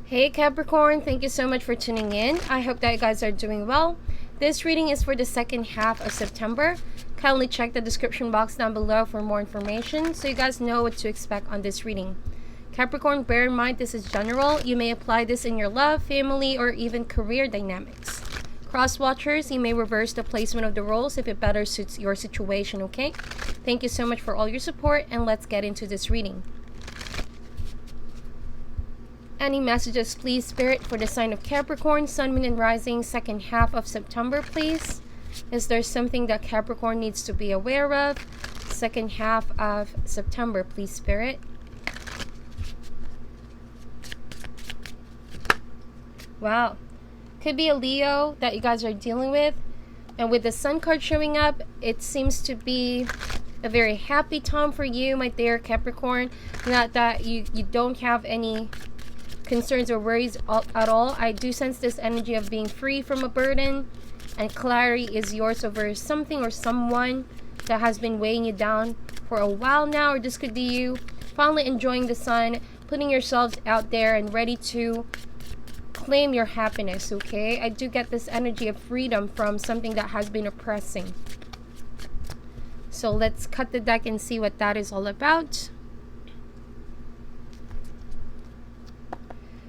Hey Capricorn, thank you so much for tuning in. I hope that you guys are doing well. This reading is for the second half of September. Kindly check the description box down below for more information so you guys know what to expect on this reading. Capricorn, bear in mind this is general. You may apply this in your love, family, or even career dynamics. Cross watchers, you may reverse the placement of the roles if it better suits your situation, okay? Thank you so much for all your support, and let's get into this reading. Any messages, please, Spirit, for the sign of Capricorn, Sun, Moon, and Rising, second half of September, please? Is there something that Capricorn needs to be aware of? Second half of September, please, Spirit. Wow. Could be a Leo that you guys are dealing with. And with the Sun card showing up, it seems to be a very happy time for you, my dear Capricorn. Not that you don't have any concerns or worries at all. I do sense this energy of being free from a burden, and clarity is yours over something or someone that has been weighing you down for a while now. Or this could be you finally enjoying the sun, putting yourselves out there and ready to claim your happiness, okay? I do get this energy of freedom from something that has been oppressing. So let's cut the deck and see what that is all about.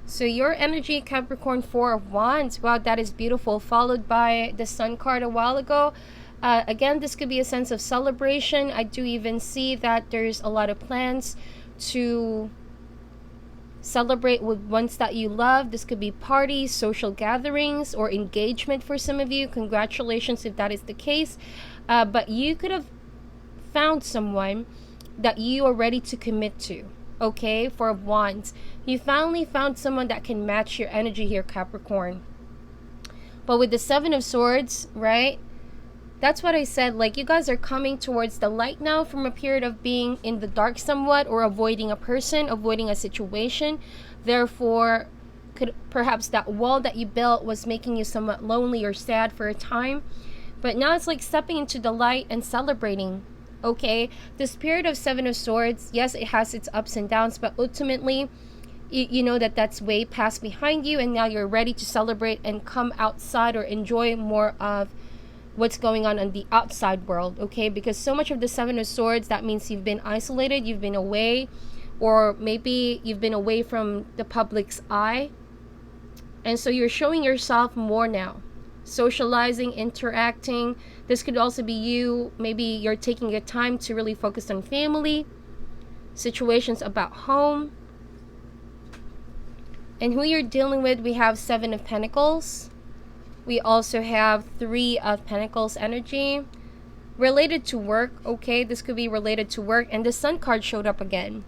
So your energy, Capricorn, 4 of Wands. Wow, that is beautiful. Followed by the Sun card a while ago. Again, this could be a sense of celebration. I do even see that there's a lot of plans to celebrate with ones that you love. This could be parties, social gatherings, or engagement for some of you. Congratulations if that is the case. But you could have found someone that you are ready to commit to. Okay, 4 of Wands. You finally found someone that can match your energy here, Capricorn. But with the 7 of Swords, right? That's what I said. Like, you guys are coming towards the light now from a period of being in the dark somewhat, or avoiding a person, avoiding a situation. Therefore, could perhaps that wall that you built was making you somewhat lonely or sad for a time. But now it's like stepping into the light and celebrating. Okay, the spirit of 7 of Swords, yes, it has its ups and downs, but ultimately, you know that that's way past behind you, and now you're ready to celebrate and come outside or enjoy more of what's going on the outside world, okay? Because so much of the 7 of Swords, that means you've been isolated, you've been away, or maybe you've been away from the public's eye, and so you're showing yourself more now. Socializing, interacting. This could also be you. Maybe you're taking your time to really focus on family, situations about home. And who you're dealing with, we have 7 of Pentacles. We also have 3 of Pentacles energy. Related to work, okay? This could be related to work. And the Sun card showed up again.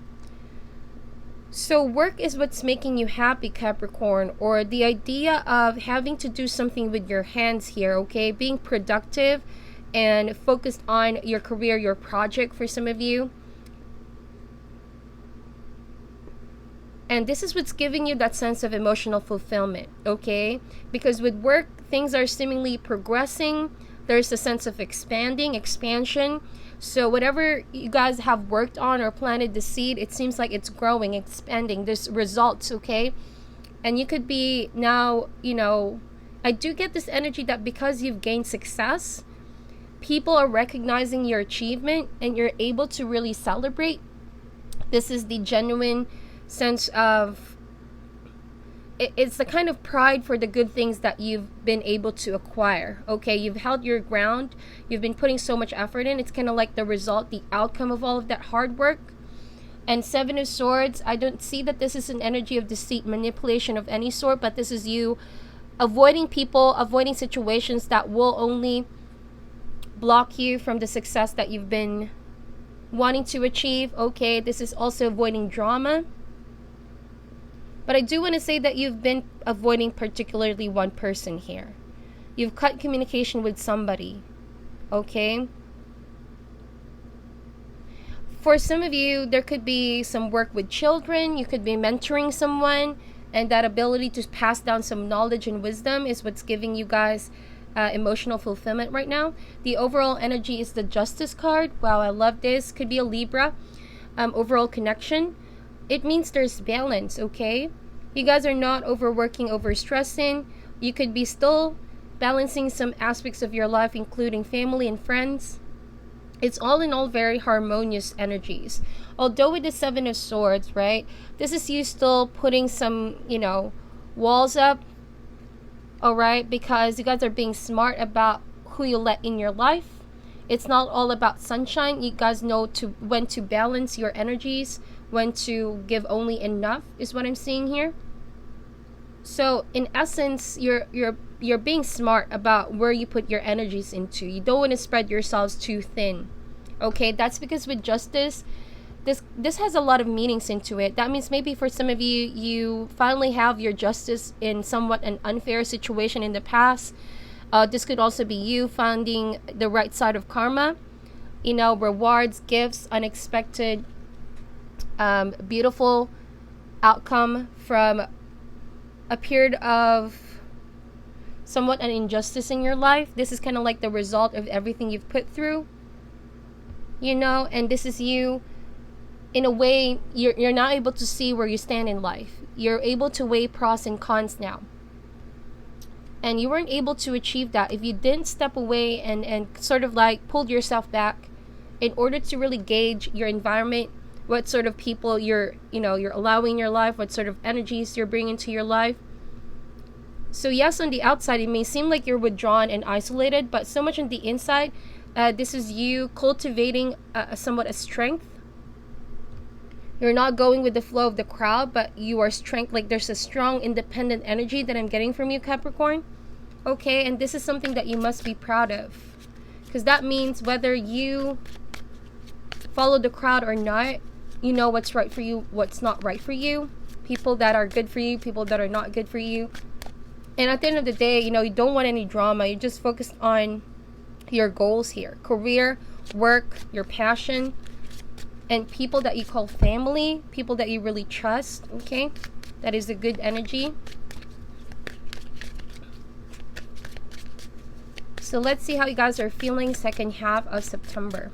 So work is what's making you happy, Capricorn, or the idea of having to do something with your hands here, okay? Being productive and focused on your career, your project for some of you. And this is what's giving you that sense of emotional fulfillment, okay? Because with work, things are seemingly progressing. There's a sense of expansion. So whatever you guys have worked on or planted the seed, it seems like it's growing, expanding. There's results, okay? And you could be now, you know, I do get this energy that because you've gained success, people are recognizing your achievement and you're able to really celebrate. This is the genuine sense of, it's the kind of pride for the good things that you've been able to acquire. Okay, you've held your ground. You've been putting so much effort in. It's kind of like the result, the outcome of all of that hard work. And 7 of Swords, I don't see that this is an energy of deceit, manipulation of any sort, but this is you avoiding people, avoiding situations that will only block you from the success that you've been wanting to achieve. Okay, this is also avoiding drama. But I do want to say that you've been avoiding particularly one person here. You've cut communication with somebody, okay? For some of you, there could be some work with children. You could be mentoring someone, and that ability to pass down some knowledge and wisdom is what's giving you guys emotional fulfillment right now. The overall energy is the Justice card. Wow, I love this. Could be a Libra. Overall connection. It means there's balance, okay? You guys are not overworking, overstressing. You could be still balancing some aspects of your life, including family and friends. It's all in all very harmonious energies. Although with the Seven of Swords, right, this is you still putting some, walls up, all right, because you guys are being smart about who you let in your life. It's not all about sunshine. You guys know when to balance your energies, when to give only enough, is what I'm seeing here. So in essence, you're being smart about where you put your energies into. You don't want to spread yourselves too thin. Okay, that's because with justice, this has a lot of meanings into it. That means maybe for some of you, you finally have your justice in somewhat an unfair situation in the past. This could also be you finding the right side of karma. Rewards, gifts, unexpected, beautiful outcome from a period of somewhat an injustice in your life. This is kind of like the result of everything you've put through, and this is you. In a way, you're not able to see where you stand in life. You're able to weigh pros and cons now. And you weren't able to achieve that if you didn't step away and sort of like pulled yourself back in order to really gauge your environment, what sort of people you're allowing in your life, what sort of energies you're bringing to your life. So yes, on the outside, it may seem like you're withdrawn and isolated, but so much on the inside, this is you cultivating somewhat a strength. You're not going with the flow of the crowd, but you are strength. Like there's a strong independent energy that I'm getting from you, Capricorn. Okay, and this is something that you must be proud of. Because that means whether you follow the crowd or not, you know what's right for you, what's not right for you. People that are good for you, people that are not good for you. And at the end of the day, you don't want any drama. You're just focused on your goals here. Career, work, your passion, and people that you call family, people that you really trust, okay? That is a good energy. So let's see how you guys are feeling second half of September.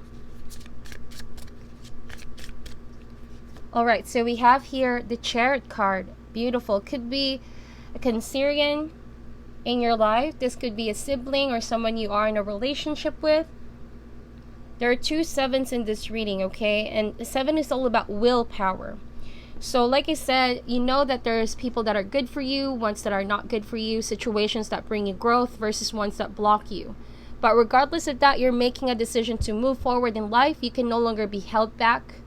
All right, so we have here the Chariot card. Beautiful. Could be a Cancerian in your life. This could be a sibling or someone you are in a relationship with. There are 2 sevens in this reading, okay? And the 7 is all about willpower. So like I said, you know that there's people that are good for you, ones that are not good for you, situations that bring you growth versus ones that block you. But regardless of that, you're making a decision to move forward in life. You can no longer be held back.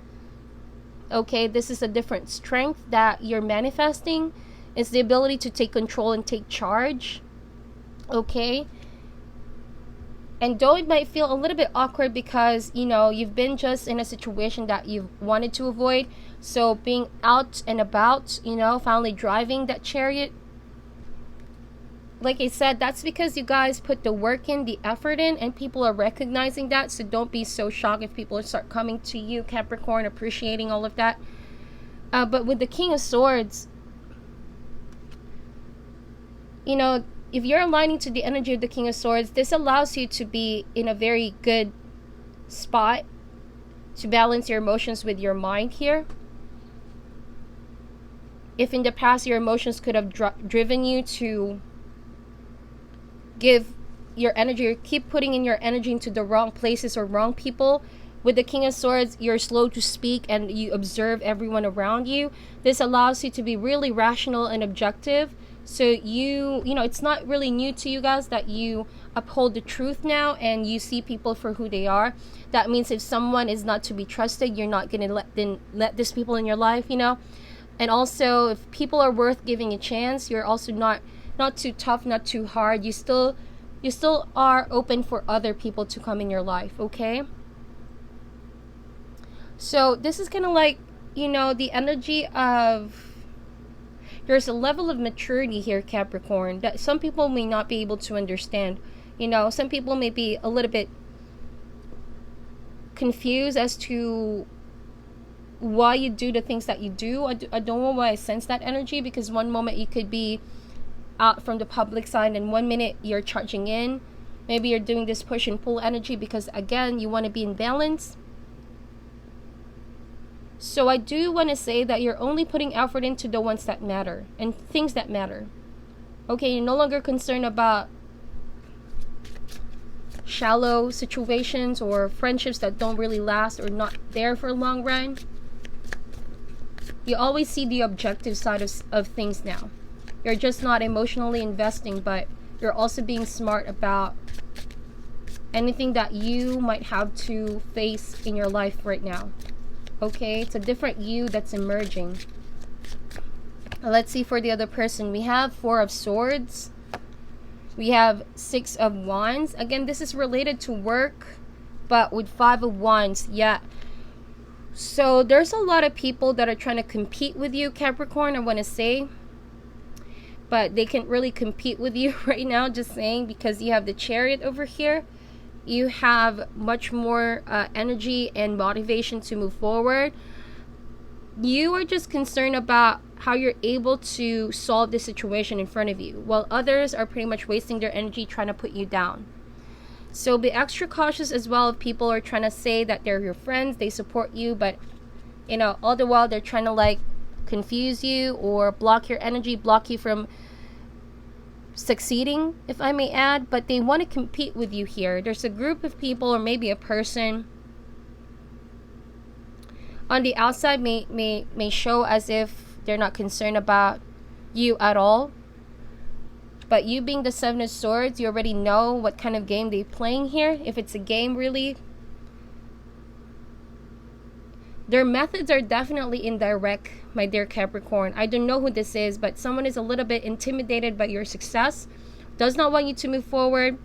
Okay, this is a different strength that you're manifesting. It's the ability to take control and take charge. Okay? And though it might feel a little bit awkward because, you've been just in a situation that you've wanted to avoid. So being out and about, finally driving that chariot. Like I said, that's because you guys put the work in, the effort in, and people are recognizing that. So don't be so shocked if people start coming to you, Capricorn, appreciating all of that. But with the King of Swords, if you're aligning to the energy of the King of Swords, this allows you to be in a very good spot to balance your emotions with your mind here. If in the past your emotions could have driven you to give your energy or keep putting in your energy into the wrong places or wrong people, with the King of Swords, you're slow to speak and you observe everyone around you. This allows you to be really rational and objective. So it's not really new to you guys that you uphold the truth now and you see people for who they are. That means if someone is not to be trusted, you're not going to let these people in your life, And also, if people are worth giving a chance, you're also not too tough, not too hard. You still are open for other people to come in your life, okay? So this is kind of like, the energy of... There's a level of maturity here, Capricorn, that some people may not be able to understand. Some people may be a little bit confused as to why you do the things that you do. I don't know why I sense that energy, because one moment you could be out from the public side and 1 minute you're charging in. Maybe you're doing this push and pull energy because, again, you want to be in balance. So I do want to say that you're only putting effort into the ones that matter and things that matter. Okay, you're no longer concerned about shallow situations or friendships that don't really last or not there for a long run. You always see the objective side of things now. You're just not emotionally investing, but you're also being smart about anything that you might have to face in your life right now. Okay, it's a different you that's emerging. Let's see for the other person. We have Four of Swords. We have Six of Wands. Again, this is related to work, but with Five of Wands, yeah. So there's a lot of people that are trying to compete with you, Capricorn, I want to say. But they can't really compete with you right now, just saying, because you have the Chariot over here. You have much more energy and motivation to move forward. You are just concerned about how you're able to solve the situation in front of you, while others are pretty much wasting their energy trying to put you down. So be extra cautious as well if people are trying to say that they're your friends, they support you, but you know, all the while they're trying to like confuse you or block your energy, block you from succeeding, if I may add. But they want to compete with you here. There's a group of people or maybe a person on the outside may show as if they're not concerned about you at all. But you being the Seven of Swords, you already know what kind of game they're playing here. If it's a game, really. Their methods are definitely indirect, my dear Capricorn. I don't know who this is, but someone is a little bit intimidated by your success. Does not want you to move forward,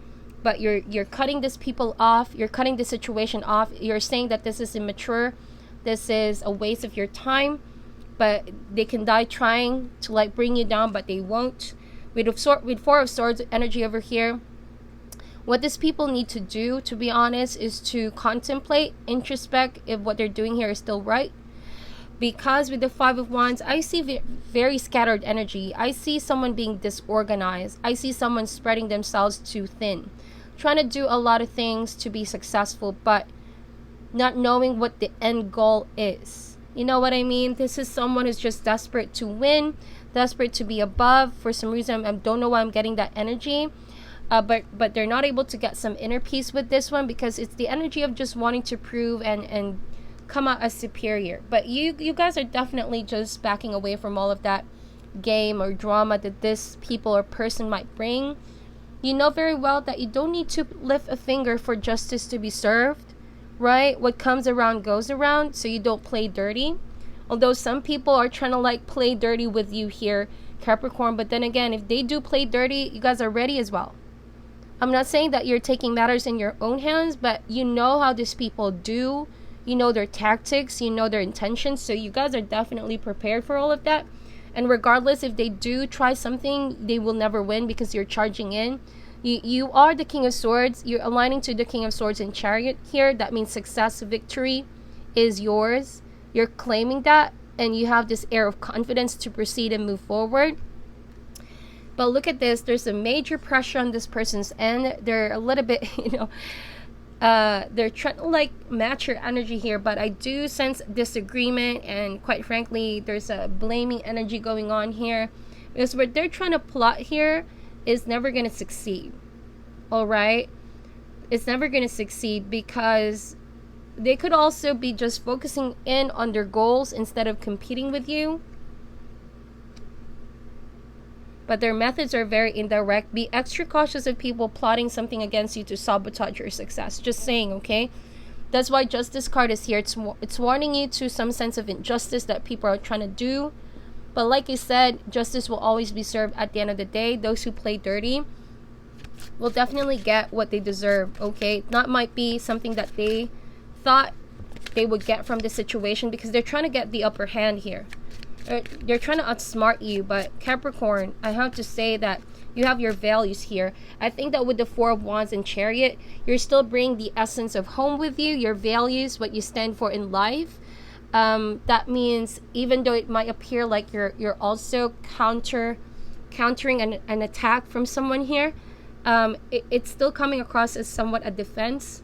but you're cutting these people off. You're cutting the situation off. You're saying that this is immature. This is a waste of your time. But they can die trying to like bring you down, but they won't. With Four of Swords energy over here, what these people need to do, to be honest, is to contemplate, introspect if what they're doing here is still right. Because with the Five of Wands, I see very scattered energy. I see someone being disorganized. I see someone spreading themselves too thin, trying to do a lot of things to be successful, but not knowing what the end goal is. You know what I mean? This is someone who's just desperate to win, desperate to be above. For some reason, I don't know why I'm getting that energy. But they're not able to get some inner peace with this one, because it's the energy of just wanting to prove and come out as superior. But you guys are definitely just backing away from all of that game or drama that this people or person might bring. You know very well that you don't need to lift a finger for justice to be served, right? What comes around goes around, so you don't play dirty. Although some people are trying to like play dirty with you here, Capricorn, but then again, if they do play dirty, you guys are ready as well. I'm not saying that you're taking matters in your own hands, but you know how these people do. You know their tactics, you know their intentions, so you guys are definitely prepared for all of that. And regardless if they do try something, they will never win because you're charging in. You are the King of Swords. You're aligning to the King of Swords and Chariot here. That means success, victory is yours. You're claiming that, and you have this air of confidence to proceed and move forward. But look at this. There's a major pressure on this person's end. They're a little bit, they're trying to like match your energy here. But I do sense disagreement, and quite frankly, there's a blaming energy going on here. Because what they're trying to plot here is never going to succeed. All right? It's never going to succeed because they could also be just focusing in on their goals instead of competing with you. But their methods are very indirect. Be extra cautious of people plotting something against you to sabotage your success. Just saying, okay? That's why Justice card is here. It's warning you to some sense of injustice that people are trying to do. But like I said, justice will always be served at the end of the day. Those who play dirty will definitely get what they deserve, okay? That might be something that they thought they would get from the situation because they're trying to get the upper hand here. They're trying to outsmart you, but Capricorn, I have to say that you have your values here. I think that with the Four of Wands and Chariot, you're still bringing the essence of home with you, your values, what you stand for in life. That means even though it might appear like you're also countering an attack from someone here, it's still coming across as somewhat a defense.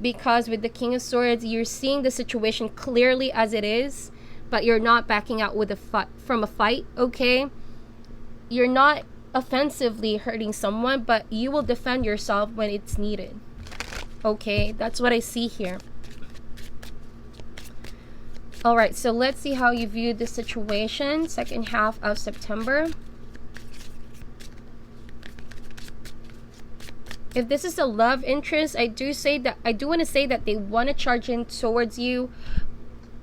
because with the King of Swords, you're seeing the situation clearly as it is, but you're not backing out with from a fight, okay? You're not offensively hurting someone, but you will defend yourself when it's needed, okay? That's what I see here. All right, so let's see how you view the situation, second half of September. If this is a love interest, I do want to say that they want to charge in towards you,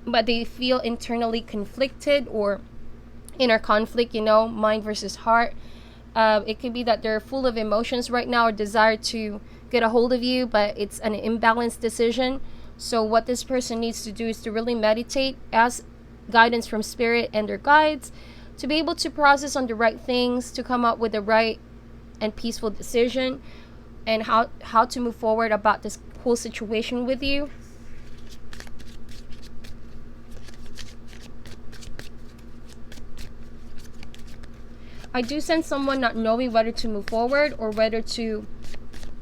but they feel internally conflicted or inner conflict, you know, mind versus heart. It could be that they're full of emotions right now or desire to get a hold of you, but it's an imbalanced decision. So what this person needs to do is to really meditate, ask guidance from spirit and their guides to be able to process on the right things, to come up with the right and peaceful decision, and how to move forward about this whole situation with you. I do sense someone not knowing whether to move forward or whether to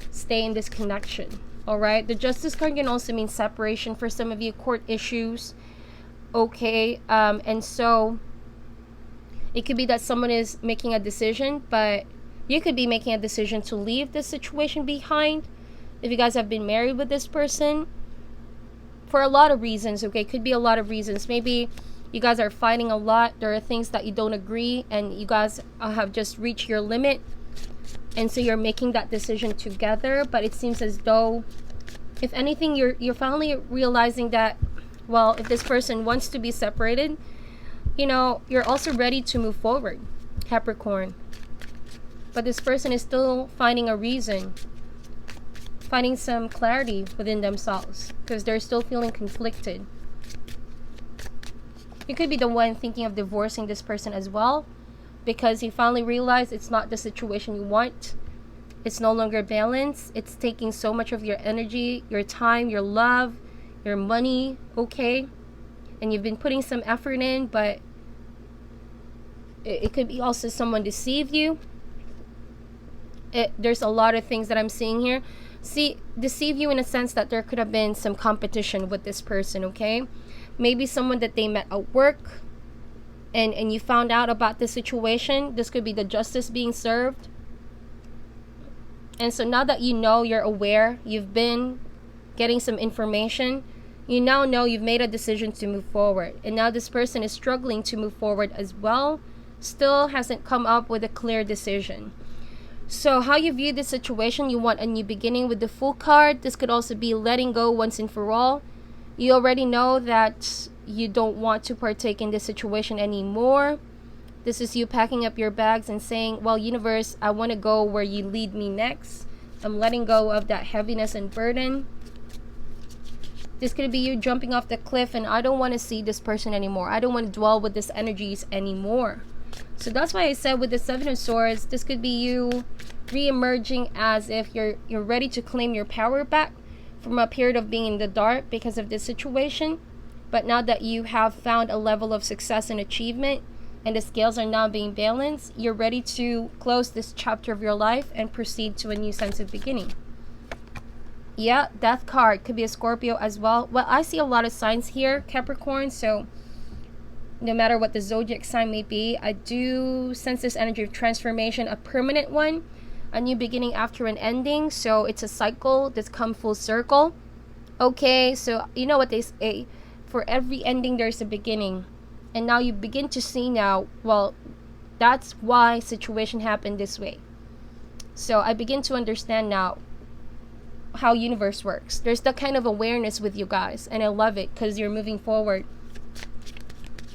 stay in this connection. All right, the Justice card can also mean separation for some of you, court issues, okay? And so it could be that someone is making a decision, but you could be making a decision to leave this situation behind if you guys have been married with this person for a lot of reasons, okay? Could be a lot of reasons. Maybe you guys are fighting a lot. There are things that you don't agree and you guys have just reached your limit. And so you're making that decision together, but it seems as though, if anything, you're finally realizing that, well, if this person wants to be separated, you know, you're also ready to move forward, Capricorn. But this person is still finding a reason, finding some clarity within themselves, because they're still feeling conflicted. You could be the one thinking of divorcing this person as well, because you finally realize it's not the situation you want. It's no longer balanced. It's taking so much of your energy, your time, your love, your money, okay? And you've been putting some effort in, but it could be also someone deceive you. There's a lot of things that I'm seeing here. See, deceive you in a sense that there could have been some competition with this person, okay? Maybe someone that they met at work, and you found out about the situation. This could be the justice being served. And so now that you know, you're aware, you've been getting some information, you now know you've made a decision to move forward. And now this person is struggling to move forward as well, still hasn't come up with a clear decision. So how you view this situation, you want a new beginning with the Fool card. This could also be letting go once and for all. You already know that you don't want to partake in this situation anymore. This is you packing up your bags and saying, well, universe, I want to go where you lead me next. I'm letting go of that heaviness and burden. This could be you jumping off the cliff and I don't want to see this person anymore. I don't want to dwell with this energies anymore. So that's why I said with the Seven of Swords, this could be you re-emerging as if you're ready to claim your power back from a period of being in the dark because of this situation. But now that you have found a level of success and achievement and the scales are now being balanced, you're ready to close this chapter of your life and proceed to a new sense of beginning. Yeah, Death card could be a Scorpio as well. Well, I see a lot of signs here, Capricorn, so no matter what the zodiac sign may be, I do sense this energy of transformation, a permanent one, a new beginning after an ending. So it's a cycle that's come full circle. Okay, so you know what they say, for every ending there's a beginning. And now you begin to see now, well, that's why situation happened this way. So I begin to understand now how universe works. There's that kind of awareness with you guys, and I love it because you're moving forward.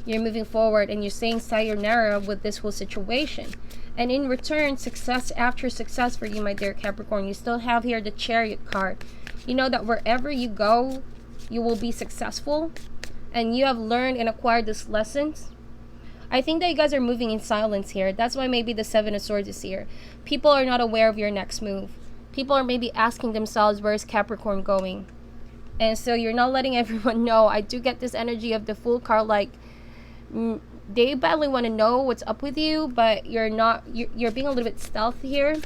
You're moving forward and you're saying sayonara with this whole situation. And in return, success after success for you, my dear Capricorn. You still have here the Chariot card. You know that wherever you go, you will be successful. And you have learned and acquired these lessons. I think that you guys are moving in silence here. That's why maybe the Seven of Swords is here. People are not aware of your next move. People are maybe asking themselves, where's Capricorn going? And so you're not letting everyone know. I do get this energy of the Fool card, like they badly want to know what's up with you, but you're not. You're being a little bit stealthy here.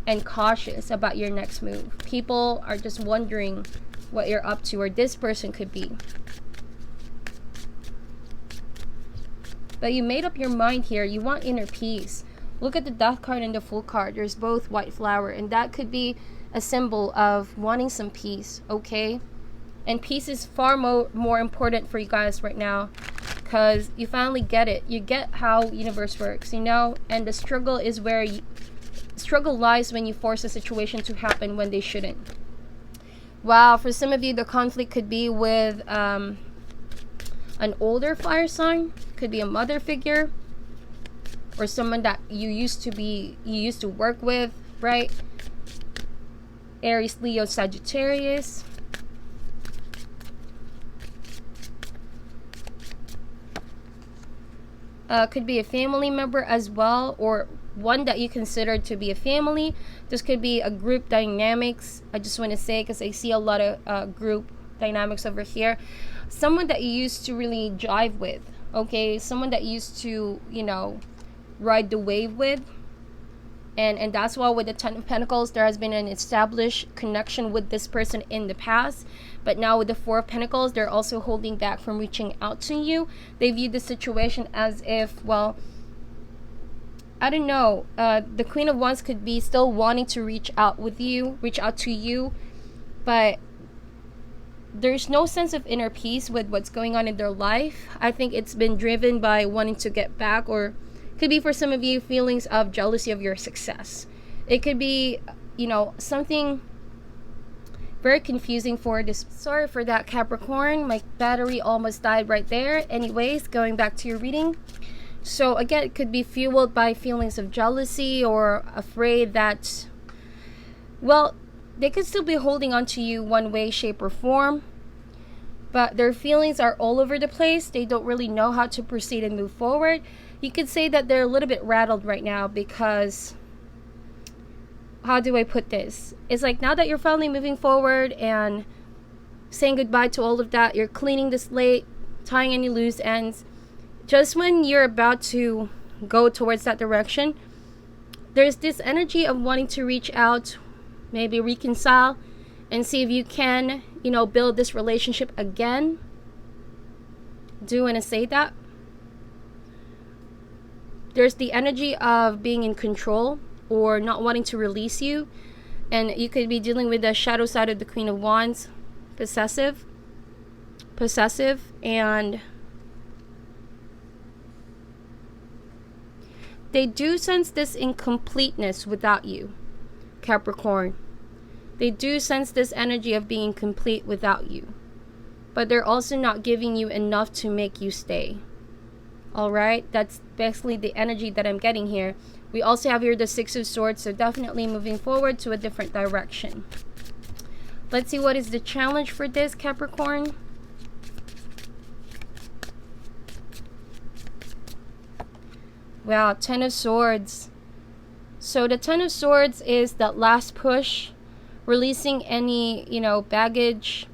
and cautious about your next move. People are just wondering what you're up to, or this person could be. But you made up your mind here. You want inner peace. Look at the Death card and the Fool card. There's both white flower, and that could be a symbol of wanting some peace, okay? And peace is far more important for you guys right now, because you finally get it. You get how universe works, you know? And the struggle is where struggle lies when you force a situation to happen when they shouldn't. Wow, for some of you, the conflict could be with an older fire sign. Could be a mother figure, or someone that you used to work with, right? Aries, Leo, Sagittarius. Could be a family member as well, or one that you consider to be a family. This could be a group dynamics. I just want to say, because I see a lot of group dynamics over here. Someone that you used to really jive with, okay? Someone that used to, you know, ride the wave with. And that's why with the Ten of Pentacles, there has been an established connection with this person in the past. But now with the Four of Pentacles, they're also holding back from reaching out to you. They view the situation as if, well, I don't know. The Queen of Wands could be still wanting to reach out to you. But there's no sense of inner peace with what's going on in their life. I think it's been driven by wanting to get back, or could be for some of you feelings of jealousy of your success. It could be, you know, something very confusing for this. Sorry for that, Capricorn. My battery almost died right there. Anyways, going back to your reading. So again, it could be fueled by feelings of jealousy, or afraid that, well, they could still be holding on to you one way, shape, or form. But their feelings are all over the place. They don't really know how to proceed and move forward. You could say that they're a little bit rattled right now, because, how do I put this? It's like now that you're finally moving forward and saying goodbye to all of that, you're cleaning the slate, tying any loose ends. Just when you're about to go towards that direction, there's this energy of wanting to reach out, maybe reconcile, and see if you can, you know, build this relationship again. Do you want to say that? There's the energy of being in control, or not wanting to release you. And you could be dealing with the shadow side of the Queen of Wands. Possessive. And they do sense this incompleteness without you, Capricorn. They do sense this energy of being complete without you. But they're also not giving you enough to make you stay. Alright, that's basically the energy that I'm getting here. We also have here the Six of Swords, so definitely moving forward to a different direction. Let's see what is the challenge for this, Capricorn. Wow, Ten of Swords. So the Ten of Swords is that last push, releasing any, you know, baggage,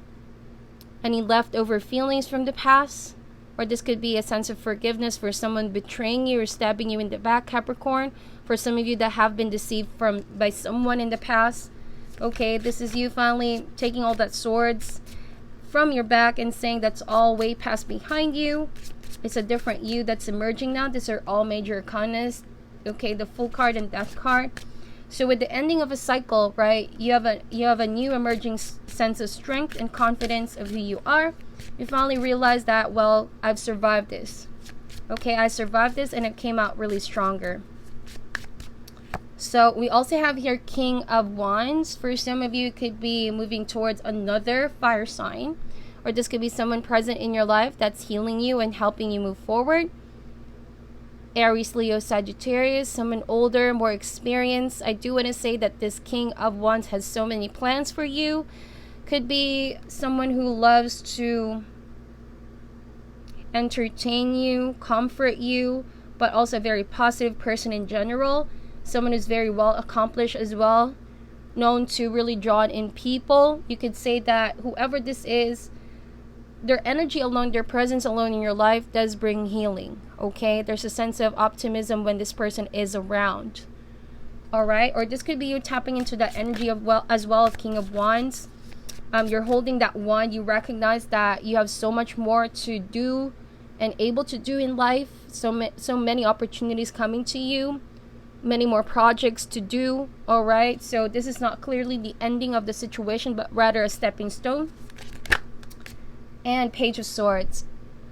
any leftover feelings from the past. Or this could be a sense of forgiveness for someone betraying you or stabbing you in the back, Capricorn. For some of you that have been deceived by someone in the past. Okay, this is you finally taking all that swords from your back and saying that's all way past behind you. It's a different you that's emerging now. These are all major arcanas. Okay, the Fool card and Death card. So with the ending of a cycle, right, you have a new emerging sense of strength and confidence of who you are. You finally realize that, well, I've survived this. Okay, I survived this and it came out really stronger. So we also have here King of Wands. For some of you, it could be moving towards another fire sign. Or this could be someone present in your life that's healing you and helping you move forward. Aries, Leo, Sagittarius, someone older, more experienced. I do want to say that this King of Wands has so many plans for you. Could be someone who loves to entertain you, comfort you, but also a very positive person in general. Someone who's very well accomplished as well, known to really draw in people. You could say that whoever this is, their energy alone, their presence alone in your life does bring healing. Okay, there's a sense of optimism when this person is around. all right? Or this could be you tapping into that energy of as well of King of Wands. You're holding that wand. You recognize that you have so much more to do and able to do in life. So many opportunities coming to you, many more projects to do, all right? So this is not clearly the ending of the situation, but rather a stepping stone. And Page of Swords.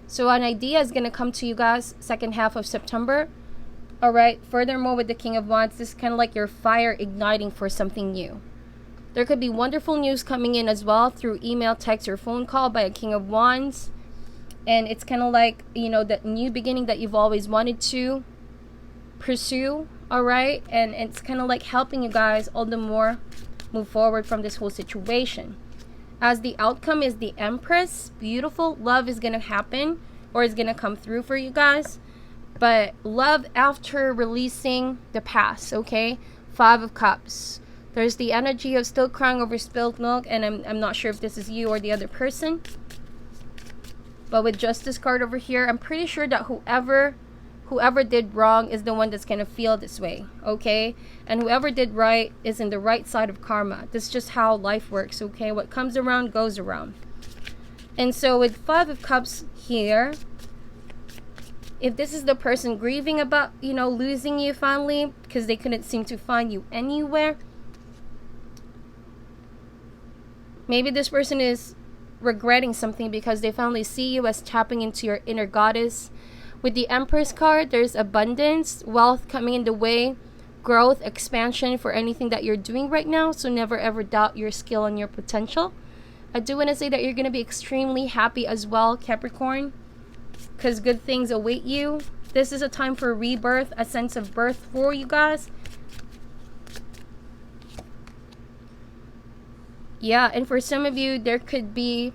So an idea is going to come to you guys second half of September. All right. Furthermore, with the King of Wands, this is kind of like your fire igniting for something new. There could be wonderful news coming in as well through email, text, or phone call by a King of Wands. And it's kind of like, you know, that new beginning that you've always wanted to pursue. All right. And it's kind of like helping you guys all the more move forward from this whole situation. As the outcome is the Empress. Beautiful love is going to happen, or is going to come through for you guys. But love after releasing the past, okay? 5 of Cups. There's the energy of still crying over spilled milk, and I'm not sure if this is you or the other person. But with Justice card over here, I'm pretty sure that whoever did wrong is the one that's going to feel this way, okay? And whoever did right is in the right side of karma. This is just how life works, okay? What comes around goes around. And so with 5 of Cups here, if this is the person grieving about, you know, losing you finally because they couldn't seem to find you anywhere, maybe this person is regretting something because they finally see you as tapping into your inner goddess. With the Empress card, there's abundance, wealth coming in the way, growth, expansion for anything that you're doing right now. So never ever doubt your skill and your potential. I do want to say that you're going to be extremely happy as well, Capricorn, because good things await you. This is a time for rebirth, a sense of birth for you guys. Yeah, and for some of you, there could be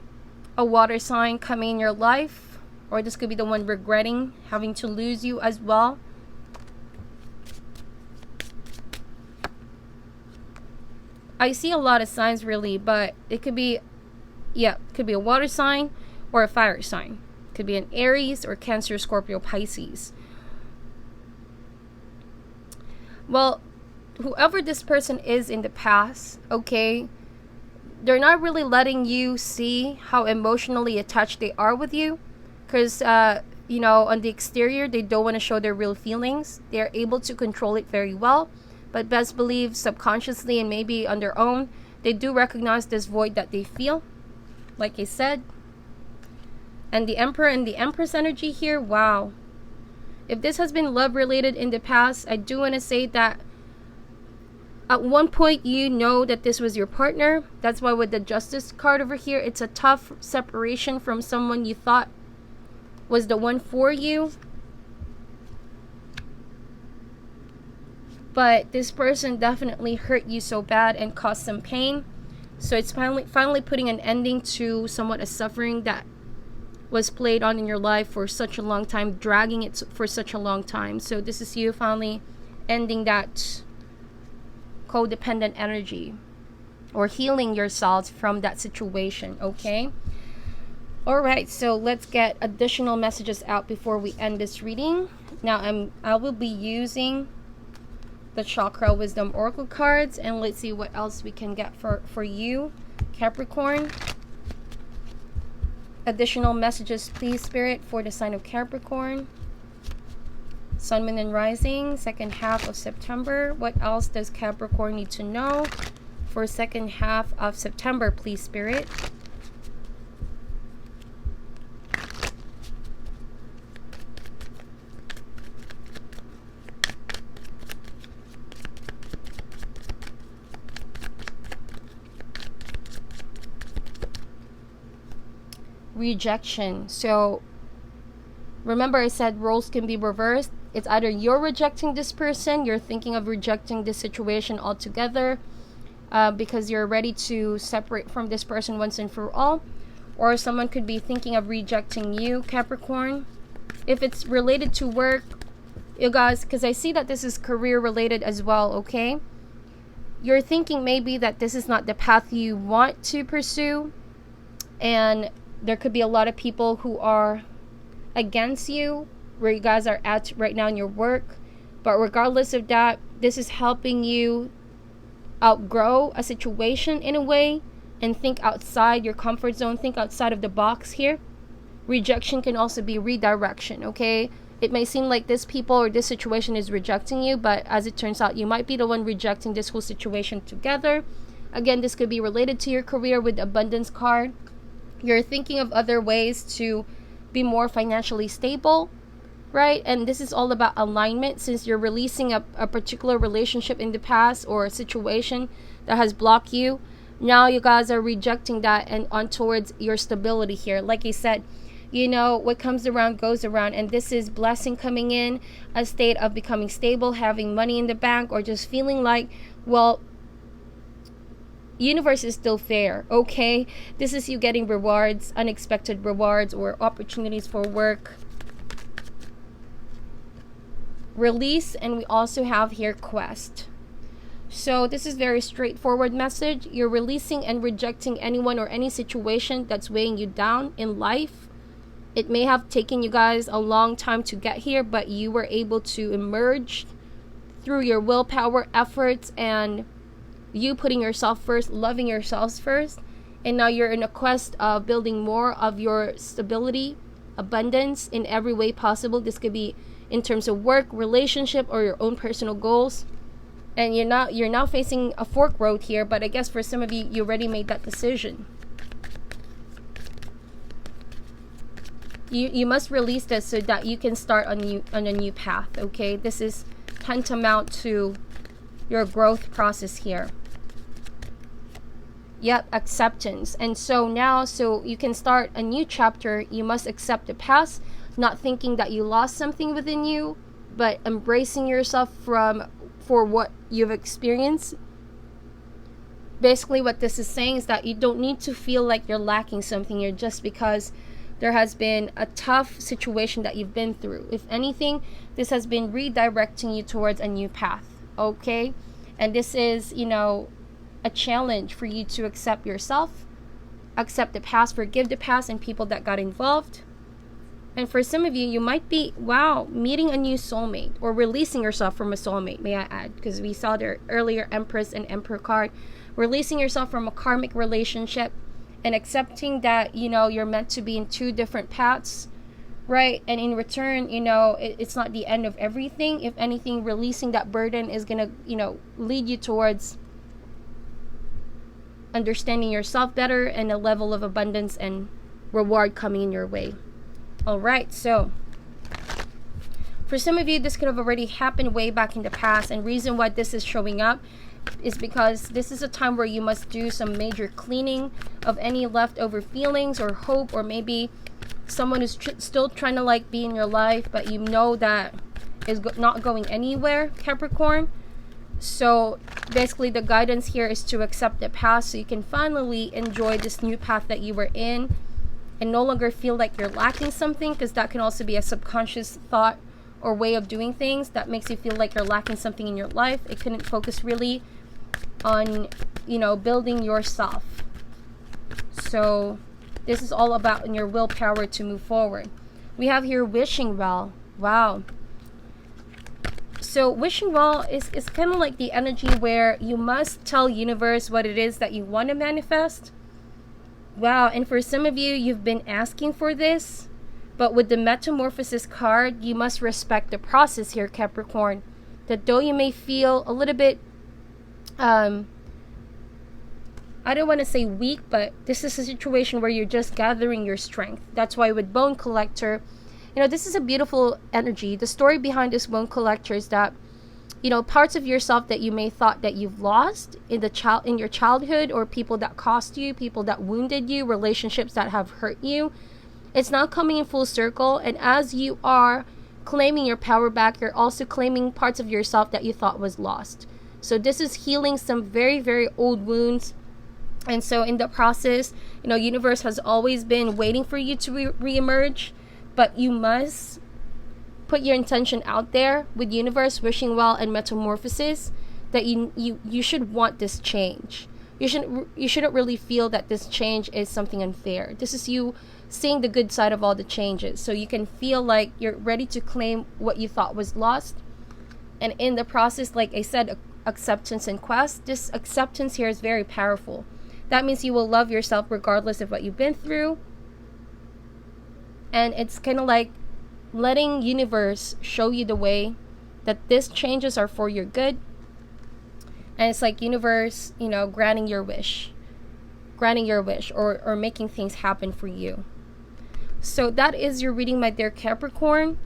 a water sign coming in your life, or this could be the one regretting having to lose you as well. I see a lot of signs really, but it could be, yeah, it could be a water sign or a fire sign. It could be an Aries or Cancer, Scorpio, Pisces. Well, whoever this person is in the past, okay, they're not really letting you see how emotionally attached they are with you. Because, you know, on the exterior, they don't want to show their real feelings. They're able to control it very well. But best believe subconsciously and maybe on their own, they do recognize this void that they feel. Like I said. And the Emperor and the Empress energy here, wow. If this has been love related in the past, I do want to say that at one point you know that this was your partner. That's why with the Justice card over here, it's a tough separation from someone you thought was the one for you. But this person definitely hurt you so bad and caused some pain. So it's finally putting an ending to somewhat a suffering that was played on in your life for such a long time, dragging it for such a long time. So this is you finally ending that codependent energy or healing yourselves from that situation, okay? All right, so let's get additional messages out before we end this reading. Now I will be using the Chakra Wisdom Oracle cards, and let's see what else we can get for you, Capricorn. Additional messages, please, Spirit, for the sign of Capricorn. Sun, Moon, and Rising, second half of September. What else does Capricorn need to know for second half of September, please, Spirit? Rejection. So remember I said roles can be reversed. It's either you're rejecting this person, you're thinking of rejecting this situation altogether because you're ready to separate from this person once and for all, or someone could be thinking of rejecting you, Capricorn. If it's related to work, you guys, because I see that this is career related as well, okay? You're thinking maybe that this is not the path you want to pursue, and there could be a lot of people who are against you where you guys are at right now in your work. But regardless of that, this is helping you outgrow a situation in a way and think outside your comfort zone, think outside of the box here. Rejection can also be redirection, okay? It may seem like this people or this situation is rejecting you, but as it turns out, you might be the one rejecting this whole situation together. Again, this could be related to your career with the abundance card. You're thinking of other ways to be more financially stable, right? And this is all about alignment, since you're releasing a particular relationship in the past or a situation that has blocked you. Now you guys are rejecting that and on towards your stability here. Like I said, you know, what comes around goes around, and this is blessing coming in, a state of becoming stable, having money in the bank, or just feeling like, well, universe is still fair, okay? This is you getting rewards, unexpected rewards, or opportunities for work. Release, and we also have here quest. So this is very straightforward message. You're releasing and rejecting anyone or any situation that's weighing you down in life. It may have taken you guys a long time to get here, but you were able to emerge through your willpower, efforts, and you putting yourself first, loving yourselves first. And now you're in a quest of building more of your stability, abundance in every way possible. This could be in terms of work, relationship, or your own personal goals. And you're now facing a fork road here, but I guess for some of you, you already made that decision. You must release this so that you can start on a new path, okay? This is tantamount to your growth process here. Yep, acceptance. And so now, so you can start a new chapter, you must accept the past, not thinking that you lost something within you, but embracing yourself for what you've experienced. Basically, what this is saying is that you don't need to feel like you're lacking something here just because there has been a tough situation that you've been through. If anything, this has been redirecting you towards a new path, okay? And this is, you know, a challenge for you to accept yourself, accept the past, forgive the past and people that got involved. And for some of you, you might be, meeting a new soulmate or releasing yourself from a soulmate, may I add, because we saw there earlier Empress and Emperor card. Releasing yourself from a karmic relationship and accepting that, you know, you're meant to be in two different paths, right? And in return, you know, it's not the end of everything. If anything, releasing that burden is going to, you know, lead you towards understanding yourself better and a level of abundance and reward coming in your way. All right, so for some of you, this could have already happened way back in the past, and reason why this is showing up is because this is a time where you must do some major cleaning of any leftover feelings or hope, or maybe someone who's still trying to like be in your life, but you know that is not going anywhere, Capricorn. So basically the guidance here is to accept the past so you can finally enjoy this new path that you were in and no longer feel like you're lacking something, because that can also be a subconscious thought or way of doing things that makes you feel like you're lacking something in your life. It couldn't focus really on, you know, building yourself. So this is all about your willpower to move forward. We have here wishing well. Wow. So wishing well is kind of like the energy where you must tell universe what it is that you want to manifest. Wow. And for some of you, you've been asking for this, but with the metamorphosis card, you must respect the process here, Capricorn. That though you may feel a little bit, I don't want to say weak, but this is a situation where you're just gathering your strength. That's why with Bone Collector, you know, this is a beautiful energy. The story behind this Bone Collector is that, you know, parts of yourself that you may thought that you've lost in your childhood, or people that cost you, people that wounded you, relationships that have hurt you, it's now coming in full circle. And as you are claiming your power back, you're also claiming parts of yourself that you thought was lost. So this is healing some very, very old wounds. And so in the process, you know, universe has always been waiting for you to re-emerge, but you must put your intention out there with universe, wishing well, and metamorphosis, that you should want this change. You shouldn't really feel that this change is something unfair. This is you seeing the good side of all the changes, so you can feel like you're ready to claim what you thought was lost. And in the process, like I said, acceptance and quest, this acceptance here is very powerful. That means you will love yourself regardless of what you've been through. And it's kind of like letting universe show you the way that these changes are for your good. And it's like universe, you know, granting your wish or making things happen for you. So that is your reading, my dear Capricorn.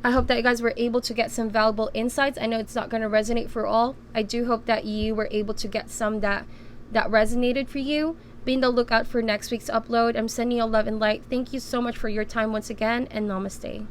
I hope that you guys were able to get some valuable insights. I know it's not going to resonate for all. I do hope that you were able to get some that resonated for you. Be on the lookout for next week's upload. I'm sending you love and light. Thank you so much for your time once again, and namaste.